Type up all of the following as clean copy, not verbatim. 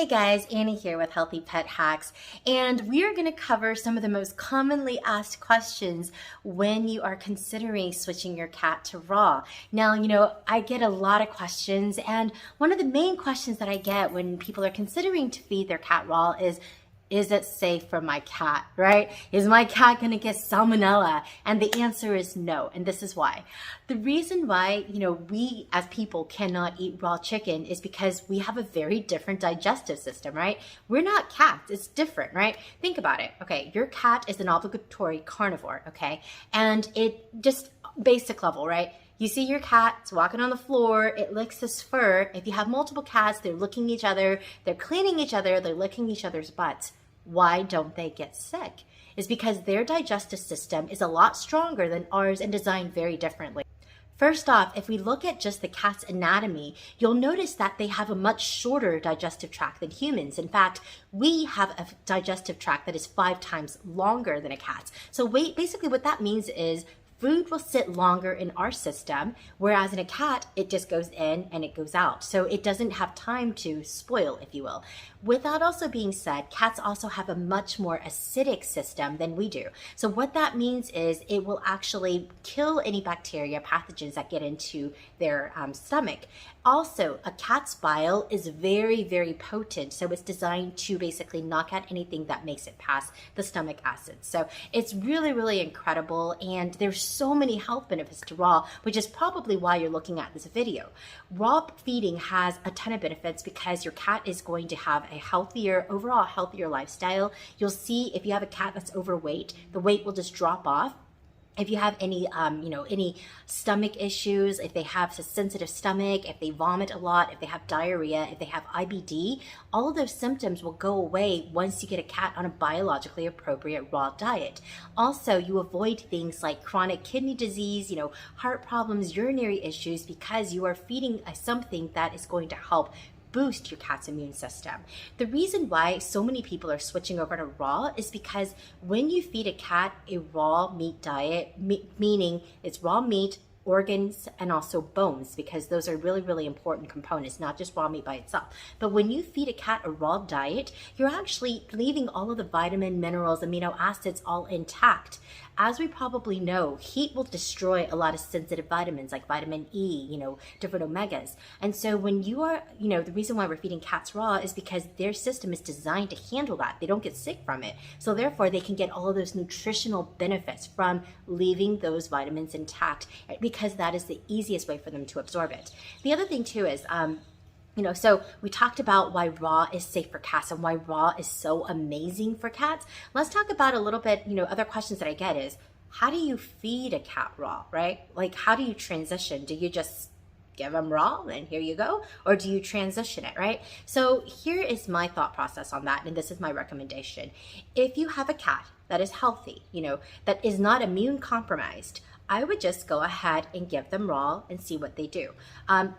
Hey guys, Annie here with Healthy Pet Hacks, and we are going to cover some of the most commonly asked questions when you are considering switching your cat to raw. Now, I get a lot of questions, and one of the main questions that I get when people are considering to feed their cat raw is it safe for my cat, right? Is my cat going to get salmonella? And the answer is no, and this is why. The reason why, we as people cannot eat raw chicken is because we have a very different digestive system, right? We're not cats, it's different, right? Think about it. Okay, your cat is an obligatory carnivore, okay? And it just basic level, right? You see your cat, it's walking on the floor, it licks its fur. If you have multiple cats, they're licking each other, they're cleaning each other, they're licking each other's butts. Why don't they get sick? It's because their digestive system is a lot stronger than ours and designed very differently. First off, if we look at just the cat's anatomy, you'll notice that they have a much shorter digestive tract than humans. In fact, we have a digestive tract that is 5 times longer than a cat's. So basically what that means is food will sit longer in our system, whereas in a cat, it just goes in and it goes out. So it doesn't have time to spoil, if you will. With that also being said, cats also have a much more acidic system than we do. So what that means is it will actually kill any bacteria, pathogens that get into their stomach. Also, a cat's bile is very, very potent. So it's designed to basically knock out anything that makes it past the stomach acid. So it's really, really incredible. And there's so many health benefits to raw, which is probably why you're looking at this video. Raw feeding has a ton of benefits because your cat is going to have a overall healthier lifestyle. You'll see if you have a cat that's overweight, the weight will just drop off. If you have any, any stomach issues, if they have a sensitive stomach, if they vomit a lot, if they have diarrhea, if they have IBD, all of those symptoms will go away once you get a cat on a biologically appropriate raw diet. Also, you avoid things like chronic kidney disease, heart problems, urinary issues, because you are feeding something that is going to help boost your cat's immune system. The reason why so many people are switching over to raw is because when you feed a cat a raw meat diet, meaning it's raw meat, organs, and also bones, because those are really, really important components, not just raw meat by itself. But when you feed a cat a raw diet, you're actually leaving all of the vitamin, minerals, amino acids all intact. As we probably know, heat will destroy a lot of sensitive vitamins like vitamin E, different omegas. And so when you are, the reason why we're feeding cats raw is because their system is designed to handle that. They don't get sick from it. So therefore, they can get all of those nutritional benefits from leaving those vitamins intact, because that is the easiest way for them to absorb it. The other thing too is, so we talked about why raw is safe for cats and why raw is so amazing for cats. Let's talk about a little bit, other questions that I get is, how do you feed a cat raw, right? Like, how do you transition? Do you just give them raw and here you go? Or do you transition it, right? So here is my thought process on that, and this is my recommendation. If you have a cat that is healthy, that is not immune compromised, I would just go ahead and give them raw and see what they do.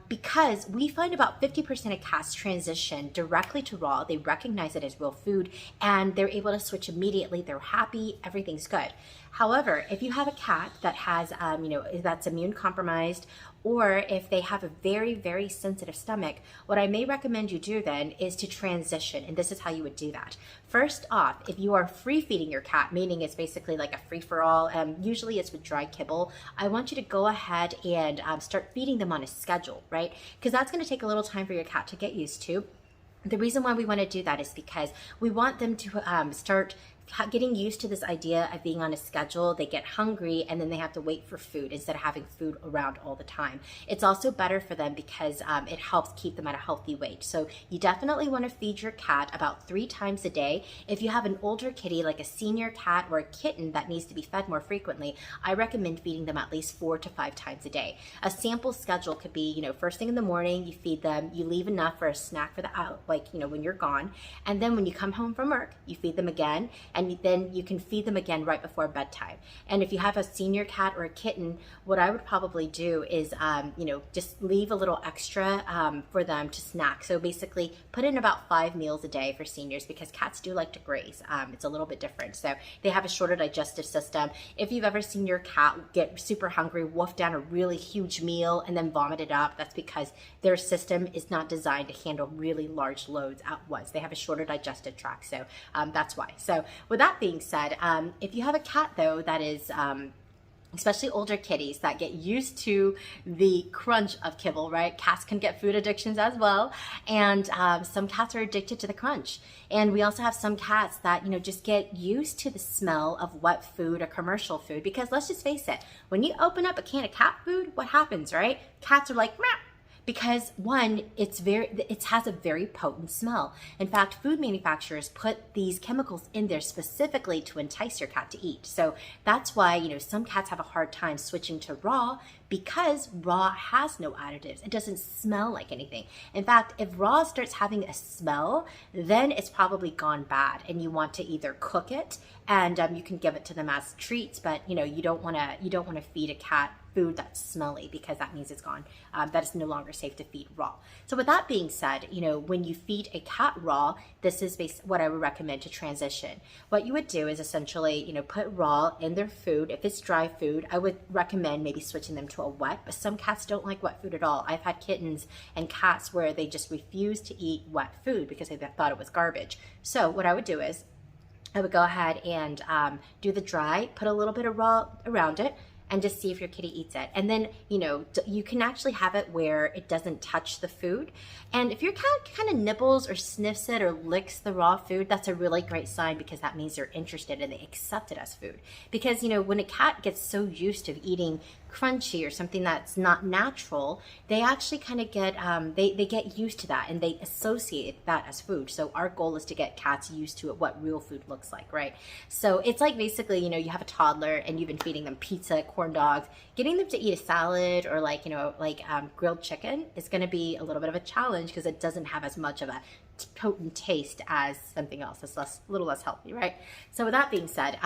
Because we find about 50% of cats transition directly to raw. They recognize it as real food and they're able to switch immediately. They're happy, everything's good. However, if you have a cat that has, that's immune compromised, or if they have a very, very sensitive stomach, what I may recommend you do then is to transition, and this is how you would do that. First off, if you are free feeding your cat, meaning it's basically like a free-for-all, usually it's with dry kibble, I want you to go ahead and start feeding them on a schedule, right? Because that's going to take a little time for your cat to get used to. The reason why we want to do that is because we want them to start getting used to this idea of being on a schedule. They get hungry and then they have to wait for food instead of having food around all the time. It's also better for them because it helps keep them at a healthy weight. So you definitely want to feed your cat about 3 times a day. If you have an older kitty, like a senior cat or a kitten that needs to be fed more frequently, I recommend feeding them at least 4 to 5 times a day. A sample schedule could be, first thing in the morning, you feed them, you leave enough for a snack for the when you're gone. And then when you come home from work, you feed them again. and then you can feed them again right before bedtime. And if you have a senior cat or a kitten, what I would probably do is, just leave a little extra for them to snack. So basically put in about 5 meals a day for seniors, because cats do like to graze. It's a little bit different. So they have a shorter digestive system. If you've ever seen your cat get super hungry, wolf down a really huge meal and then vomit it up, that's because their system is not designed to handle really large loads at once. They have a shorter digestive tract, so that's why. So with that being said, if you have a cat though that is especially older kitties that get used to the crunch of kibble, right? Cats can get food addictions as well. And some cats are addicted to the crunch. And we also have some cats that, just get used to the smell of wet food or commercial food. Because let's just face it, when you open up a can of cat food, what happens, right? Cats are like, meow. Because one, it has a very potent smell. In fact, food manufacturers put these chemicals in there specifically to entice your cat to eat. So that's why, some cats have a hard time switching to raw, because raw has no additives. It doesn't smell like anything. In fact, if raw starts having a smell, then it's probably gone bad, and you want to either cook it, and you can give it to them as treats, but you don't want to feed a cat food that's smelly, because that means it's gone. That is no longer safe to feed raw. So with that being said, when you feed a cat raw, this is what I would recommend to transition. What you would do is essentially, put raw in their food. If it's dry food, I would recommend maybe switching them to a wet, but some cats don't like wet food at all. I've had kittens and cats where they just refuse to eat wet food because they thought it was garbage. So what I would do is I would go ahead and do the dry, put a little bit of raw around it, and just see if your kitty eats it. And then, you can actually have it where it doesn't touch the food. And if your cat kind of nibbles or sniffs it or licks the raw food, that's a really great sign, because that means they're interested and they accept it as food. Because, when a cat gets so used to eating crunchy or something that's not natural, they actually kind of get, they get used to that and they associate that as food. So our goal is to get cats used to what real food looks like, right? So it's like basically, you have a toddler and you've been feeding them pizza, corn dogs, getting them to eat a salad or grilled chicken is going to be a little bit of a challenge, because it doesn't have as much of a potent taste as something else. It's a little less healthy, right? So with that being said,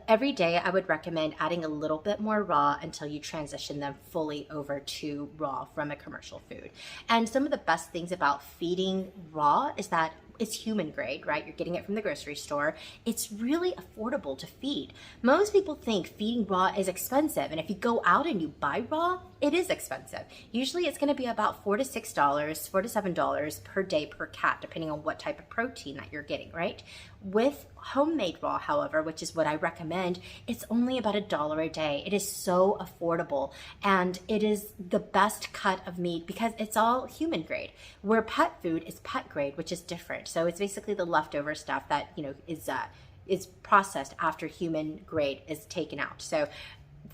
every day I would recommend adding a little bit more raw until you transition them fully over to raw from a commercial food. And some of the best things about feeding raw is that it's human grade, right? You're getting it from the grocery store. It's really affordable to feed. Most people think feeding raw is expensive, and if you go out and you buy raw, it is expensive. Usually it's going to be about $4 to $6, $4 to $7 per day per cat, depending on what type of protein that you're getting, right? With homemade raw, however, which is what I recommend, it's only about $1 a day. It is so affordable, and it is the best cut of meat because it's all human grade, where pet food is pet grade, which is different. So it's basically the leftover stuff that is processed after human grade is taken out. So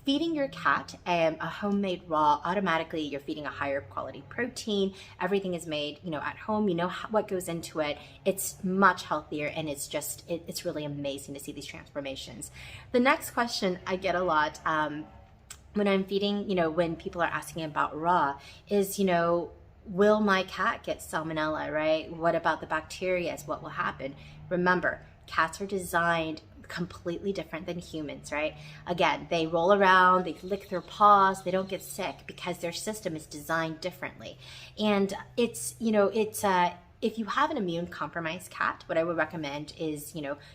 feeding your cat a homemade raw, automatically you're feeding a higher quality protein. Everything is made, at home. You know what goes into it. It's much healthier, and it's really amazing to see these transformations. The next question I get a lot when I'm feeding, when people are asking about raw is, will my cat get salmonella, right? What about the bacteria? What will happen? Remember, cats are designed completely different than humans, right? Again, they roll around, they lick their paws, they don't get sick because their system is designed differently. And if you have an immune compromised cat, what I would recommend is,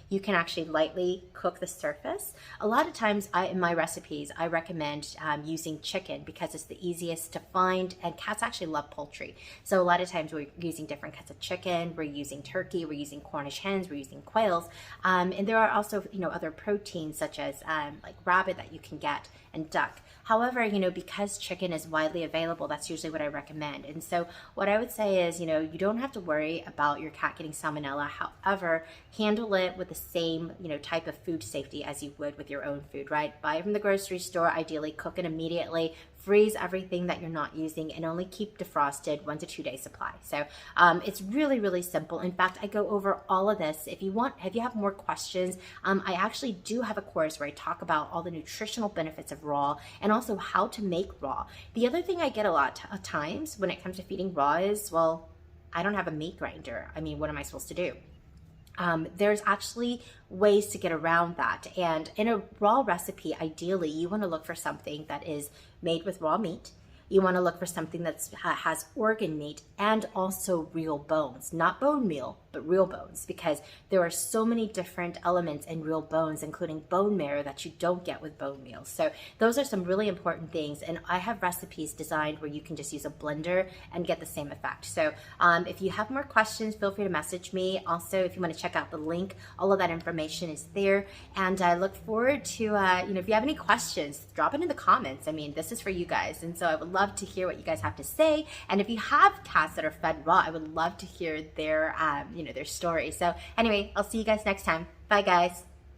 you can actually lightly cook the surface. A lot of times in my recipes, I recommend using chicken because it's the easiest to find, and cats actually love poultry. So a lot of times we're using different cuts of chicken, we're using turkey, we're using Cornish hens, we're using quails. And there are also, other proteins such as like rabbit that you can get, and duck. However, because chicken is widely available, that's usually what I recommend. And so what I would say is, you don't have to worry about your cat getting salmonella. However, handle it with the same, type of food safety as you would with your own food, right? Buy it from the grocery store, ideally cook it immediately, freeze everything that you're not using, and only keep defrosted 1 to 2 day supply. So it's really, really simple. In fact, I go over all of this. If you have more questions, I actually do have a course where I talk about all the nutritional benefits of raw and also how to make raw. The other thing I get a lot of times when it comes to feeding raw is, well, I don't have a meat grinder. I mean, what am I supposed to do? there's actually ways to get around that. And in a raw recipe, ideally, you want to look for something that is made with raw meat. You want to look for something that has organ meat and also real bones, not bone meal, but real bones, because there are so many different elements in real bones, including bone marrow, that you don't get with bone meal. So those are some really important things. And I have recipes designed where you can just use a blender and get the same effect. So if you have more questions, feel free to message me. Also, if you want to check out the link, all of that information is there. And I look forward to, if you have any questions, drop it in the comments. I mean, this is for you guys. And so I would love to hear what you guys have to say. And if you have cats that are fed raw, I would love to hear their, their story. So anyway, I'll see you guys next time. Bye guys.